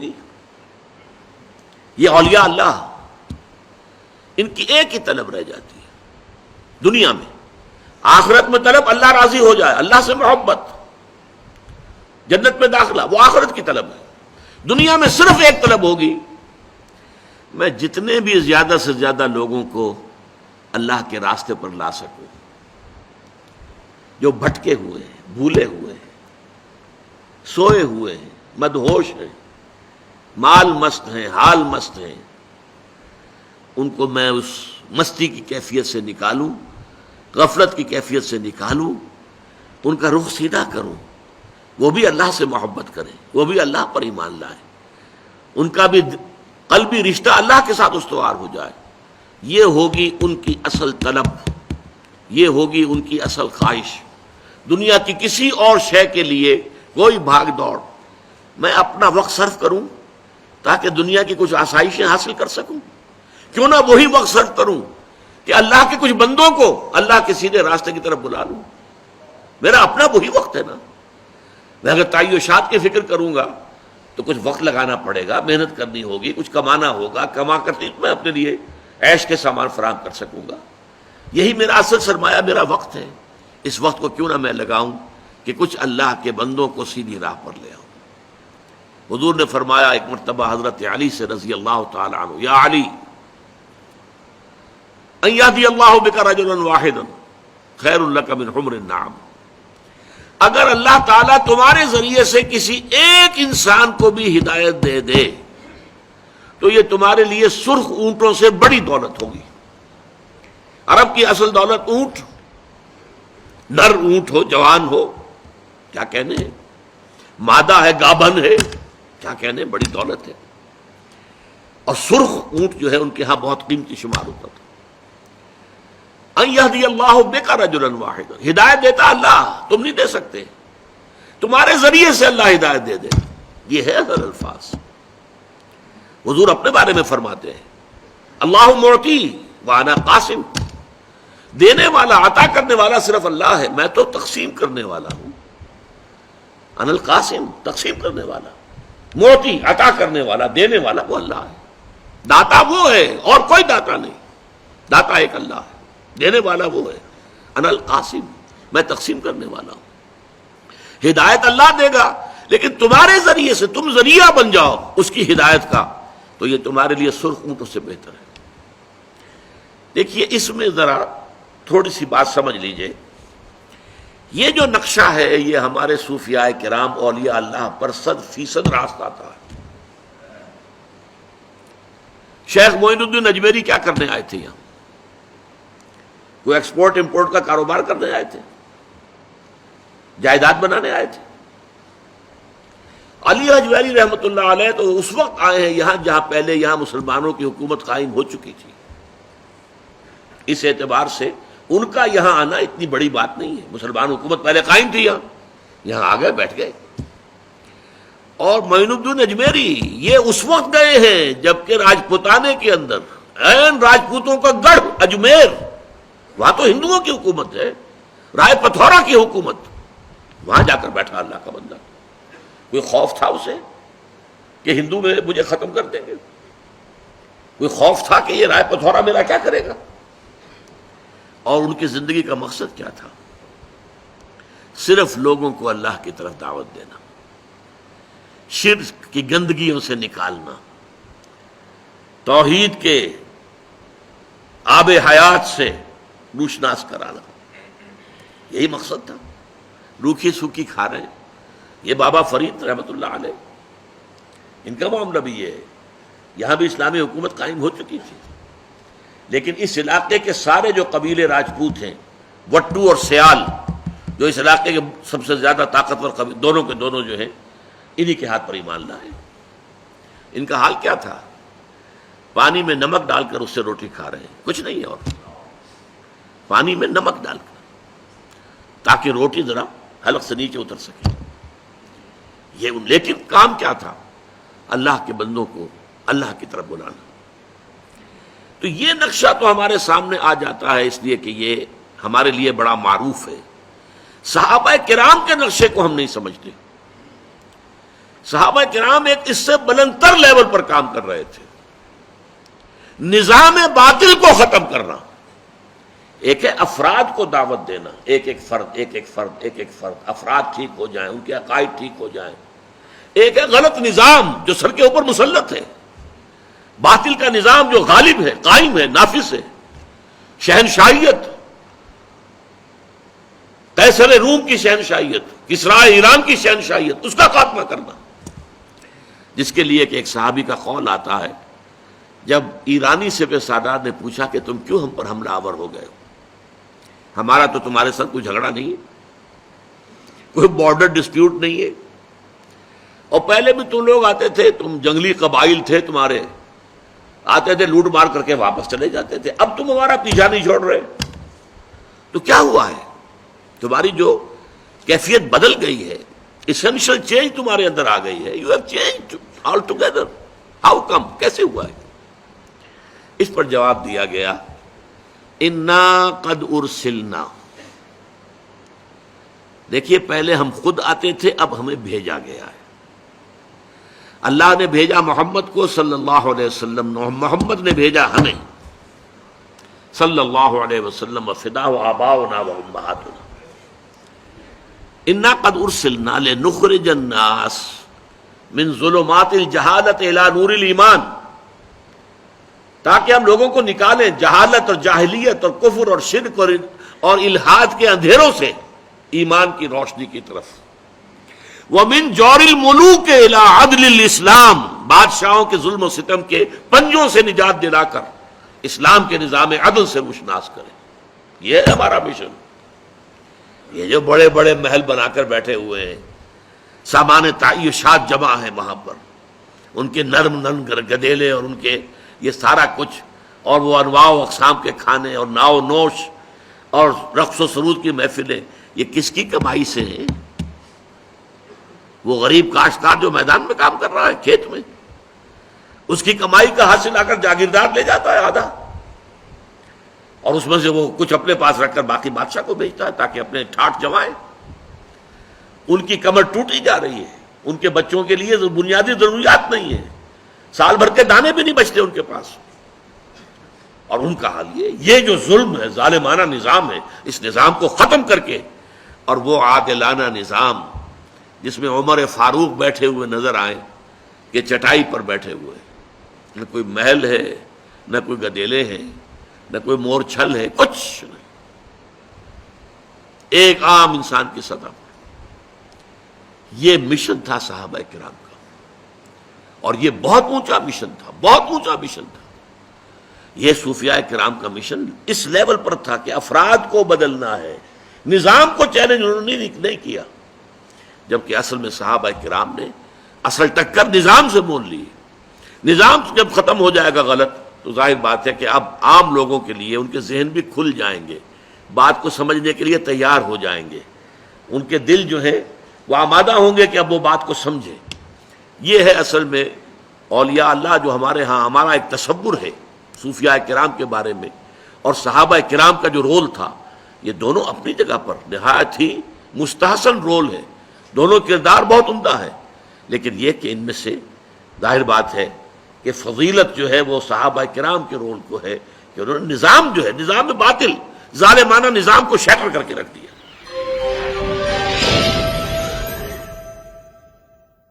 ہوگی؟ یہ اولیاء اللہ، ان کی ایک ہی طلب رہ جاتی ہے دنیا میں، آخرت میں طلب اللہ راضی ہو جائے، اللہ سے محبت، جنت میں داخلہ، وہ آخرت کی طلب ہے۔ دنیا میں صرف ایک طلب ہوگی، میں جتنے بھی زیادہ سے زیادہ لوگوں کو اللہ کے راستے پر لا سکوں، جو بھٹکے ہوئے ہیں، بھولے ہوئے ہیں، سوئے ہوئے ہیں، مدہوش ہیں، مال مست ہیں، حال مست ہیں، ان کو میں اس مستی کی کیفیت سے نکالوں، غفلت کی کیفیت سے نکالوں، ان کا رخ سیدھا کروں، وہ بھی اللہ سے محبت کریں، وہ بھی اللہ پر ایمان لائے، ان کا بھی قلبی رشتہ اللہ کے ساتھ استوار ہو جائے۔ یہ ہوگی ان کی اصل طلب، یہ ہوگی ان کی اصل خواہش۔ دنیا کی کسی اور شے کے لیے کوئی بھاگ دوڑ، میں اپنا وقت صرف کروں تاکہ دنیا کی کچھ آسائشیں حاصل کر سکوں، کیوں نہ وہی وقت صرف کروں کہ اللہ کے کچھ بندوں کو اللہ کے سیدھے راستے کی طرف بلا لوں۔ میرا اپنا وہی وقت ہے نا۔ میں اگر تعیشات کی فکر کروں گا تو کچھ وقت لگانا پڑے گا، محنت کرنی ہوگی، کچھ کمانا ہوگا، کما کر میں اپنے لیے عیش کے سامان فراہم کر سکوں گا۔ یہی میرا اصل سرمایہ، میرا وقت ہے۔ اس وقت کو کیوں نہ میں لگاؤں کہ کچھ اللہ کے بندوں کو سیدھی راہ پر لے آؤں۔ حضور نے فرمایا ایک مرتبہ حضرت علی سے رضی اللہ تعالی عنہ، یا علی ان یہدی اللہ بک رجلا واحدا خیر لک من حمر النعم، اگر اللہ تعالیٰ تمہارے ذریعے سے کسی ایک انسان کو بھی ہدایت دے دے تو یہ تمہارے لیے سرخ اونٹوں سے بڑی دولت ہوگی۔ عرب کی اصل دولت اونٹ، نر اونٹ ہو، جوان ہو، کیا کہنے ہیں، مادہ ہے، گابھن ہے، کیا کہنے، بڑی دولت ہے۔ اور سرخ اونٹ جو ہے ان کے ہاں بہت قیمتی شمار ہوتا تھا۔ ان یہدی اللہ بک رجلا واحدا، ہدایت دیتا اللہ، تم نہیں دے سکتے، تمہارے ذریعے سے اللہ ہدایت دے دے۔ یہ ہے اصل الفاظ۔ حضور اپنے بارے میں فرماتے ہیں اللہ معطی وانا قاسم، دینے والا، عطا کرنے والا صرف اللہ ہے، میں تو تقسیم کرنے والا ہوں۔ انا القاسم، تقسیم کرنے والا، معطی، عطا کرنے والا، دینے والا وہ اللہ ہے۔ داتا وہ ہے اور کوئی داتا نہیں، داتا ایک اللہ ہے، دینے والا وہ ہے۔ انا القاسم، میں تقسیم کرنے والا ہوں۔ ہدایت اللہ دے گا، لیکن تمہارے ذریعے سے تم ذریعہ بن جاؤ اس کی ہدایت کا، تو یہ تمہارے لیے سرخ اونٹوں سے بہتر ہے۔ دیکھیے اس میں ذرا تھوڑی سی بات سمجھ لیجئے، یہ جو نقشہ ہے یہ ہمارے صوفیاء کرام اولیاء اللہ پر 100% راست آتا ہے۔ شیخ معین الدین اجمیری کیا کرنے آئے تھے یہاں؟ کوئی ایکسپورٹ امپورٹ کا کاروبار کرنے آئے تھے؟ جائیداد بنانے آئے تھے؟ علی حجویری رحمۃ اللہ علیہ تو اس وقت آئے ہیں یہاں جہاں پہلے یہاں مسلمانوں کی حکومت قائم ہو چکی تھی۔ اس اعتبار سے ان کا یہاں آنا اتنی بڑی بات نہیں ہے، مسلمان حکومت پہلے قائم تھی، یہاں آ گئے، بیٹھ گئے۔ اور معین الدین اجمیری یہ اس وقت گئے ہیں جبکہ راجپوتانے کے اندر عین راجپوتوں کا گڑھ اجمیر، وہاں تو ہندوؤں کی حکومت ہے، رائے پتھورا کی حکومت، وہاں جا کر بیٹھا اللہ کا بندہ۔ کوئی خوف تھا اسے کہ ہندو مجھے ختم کر دیں گے؟ کوئی خوف تھا کہ یہ رائے پتھورا میرا کیا کرے گا؟ اور ان کی زندگی کا مقصد کیا تھا؟ صرف لوگوں کو اللہ کی طرف دعوت دینا، شرک کی گندگیوں سے نکالنا، توحید کے آب حیات سے روشناس کرانا، یہی مقصد تھا۔ روکھی سوکھی کھا رہے ہیں۔ یہ بابا فرید رحمۃ اللہ علیہ، ان کا معاملہ بھی یہ ہے، یہاں بھی اسلامی حکومت قائم ہو چکی تھی، لیکن اس علاقے کے سارے جو قبیلے راجپوت ہیں، وٹو اور سیال، جو اس علاقے کے سب سے زیادہ طاقتور قبیلے، دونوں کے دونوں جو ہیں، انہی کے ہاتھ پر ایمان لائے۔ ان کا حال کیا تھا؟ پانی میں نمک ڈال کر اس سے روٹی کھا رہے ہیں، کچھ نہیں ہے اور، پانی میں نمک ڈال کر تاکہ روٹی ذرا حلق سے نیچے اتر سکے۔ یہ لیکن کام کیا تھا؟ اللہ کے بندوں کو اللہ کی طرف بلانا۔ تو یہ نقشہ تو ہمارے سامنے آ جاتا ہے اس لیے کہ یہ ہمارے لیے بڑا معروف ہے۔ صحابہ کرام کے نقشے کو ہم نہیں سمجھتے، صحابہ کرام ایک اس سے بلند تر لیول پر کام کر رہے تھے، نظام باطل کو ختم کرنا۔ ایک ہے افراد کو دعوت دینا، ایک ایک فرد افراد ٹھیک ہو جائیں، ان کے عقائد ٹھیک ہو جائیں۔ ایک ہے غلط نظام جو سر کے اوپر مسلط ہے، باطل کا نظام جو غالب ہے، قائم ہے، نافذ ہے، شہنشاہیت، قیصر روم کی شہنشاہیت، کسریٰ ایران کی شہنشاہیت، اس کا خاتمہ کرنا، جس کے لیے کہ ایک صحابی کا قول آتا ہے، جب ایرانی سپہ سالار نے پوچھا کہ تم کیوں ہم پر حملہ آور ہو گئے ہو؟ ہمارا تو تمہارے ساتھ کوئی جھگڑا نہیں ہے، کوئی بارڈر ڈسپیوٹ نہیں ہے، اور پہلے بھی تم لوگ آتے تھے، تم جنگلی قبائل تھے، تمہارے آتے تھے لوٹ مار کر کے واپس چلے جاتے تھے، اب تم ہمارا پیچھا نہیں چھوڑ رہے، تو کیا ہوا ہے؟ تمہاری جو کیفیت بدل گئی ہے، ایسنشل چینج تمہارے اندر آ گئی ہے، you have change all together, how come, کیسے ہوا ہے؟ اس پر جواب دیا گیا، انا قد ارسلنا، دیکھیے پہلے ہم خود آتے تھے، اب ہمیں بھیجا گیا ہے، اللہ نے بھیجا محمد کو صلی اللہ علیہ وسلم، محمد نے بھیجا ہمیں صلی اللہ علیہ وسلم، وفداہ آباؤنا و امہاتنا، انا قد ارسلنا لنخرج الناس من ظلمات الجہالت الی نور الایمان، تاکہ ہم لوگوں کو نکالیں جہالت اور جاہلیت اور کفر اور شرک اور الحاد کے اندھیروں سے ایمان کی روشنی کی طرف، وَمِن جَوْرِ الْمُلُوكِ إِلَىٰ عَدْلِ الْإِسْلَامِ، بادشاہوں کے ظلم و ستم کے پنجوں سے نجات دلا کر اسلام کے نظام عدل سے روشناس کریں، یہ ہے ہمارا مشن۔ یہ جو بڑے بڑے محل بنا کر بیٹھے ہوئے ہیں، سامان تعیشات جمع ہیں وہاں پر، ان کے نرم نرم گدیلے اور ان کے یہ سارا کچھ، اور وہ انواع و اقسام کے کھانے اور ناؤ نوش اور رقص و سرود کی محفلیں، یہ کس کی کمائی سے ہیں؟ وہ غریب کاشتکار جو میدان میں کام کر رہا ہے کھیت میں، اس کی کمائی کا حاصل آ کر جاگیردار لے جاتا ہے آدھا، اور اس میں سے وہ کچھ اپنے پاس رکھ کر باقی بادشاہ کو بھیجتا ہے تاکہ اپنے ٹھاٹ جمائے۔ ان کی کمر ٹوٹی جا رہی ہے، ان کے بچوں کے لیے بنیادی ضروریات نہیں ہیں، سال بھر کے دانے بھی نہیں بچتے ان کے پاس، اور ان کا حال یہ جو ظلم ہے، ظالمانہ نظام ہے، اس نظام کو ختم کر کے، اور وہ عادلانہ نظام جس میں عمر فاروق بیٹھے ہوئے نظر آئے کہ چٹائی پر بیٹھے ہوئے، نہ کوئی محل ہے، نہ کوئی گدیلے ہیں، نہ کوئی مور چھل ہے، کچھ نہیں، ایک عام انسان کی سطح پر۔ یہ مشن تھا صحابہ کرام کا، اور یہ بہت اونچا مشن تھا، بہت اونچا مشن تھا۔ یہ صوفیاء کرام کا مشن اس لیول پر تھا کہ افراد کو بدلنا ہے، نظام کو چیلنج انہوں نے نہیں کیا، جبکہ اصل میں صحابہ کرام نے اصل ٹکر نظام سے مول لی۔ نظام جب ختم ہو جائے گا غلط، تو ظاہر بات ہے کہ اب عام لوگوں کے لیے ان کے ذہن بھی کھل جائیں گے، بات کو سمجھنے کے لیے تیار ہو جائیں گے، ان کے دل جو ہے وہ آمادہ ہوں گے کہ اب وہ بات کو سمجھیں۔ یہ ہے اصل میں اولیاء اللہ جو ہمارے ہاں ہمارا ایک تصور ہے صوفیاء کرام کے بارے میں، اور صحابہ کرام کا جو رول تھا، یہ دونوں اپنی جگہ پر نہایت ہی مستحسن رول ہے، دونوں کردار بہت عمدہ ہے، لیکن یہ کہ ان میں سے ظاہر بات ہے کہ فضیلت جو ہے وہ صحابہ کرام کے رول کو ہے کہ انہوں نے نظام جو ہے، نظام باطل ظالمانہ نظام کو شیٹر کر کے رکھ دیا۔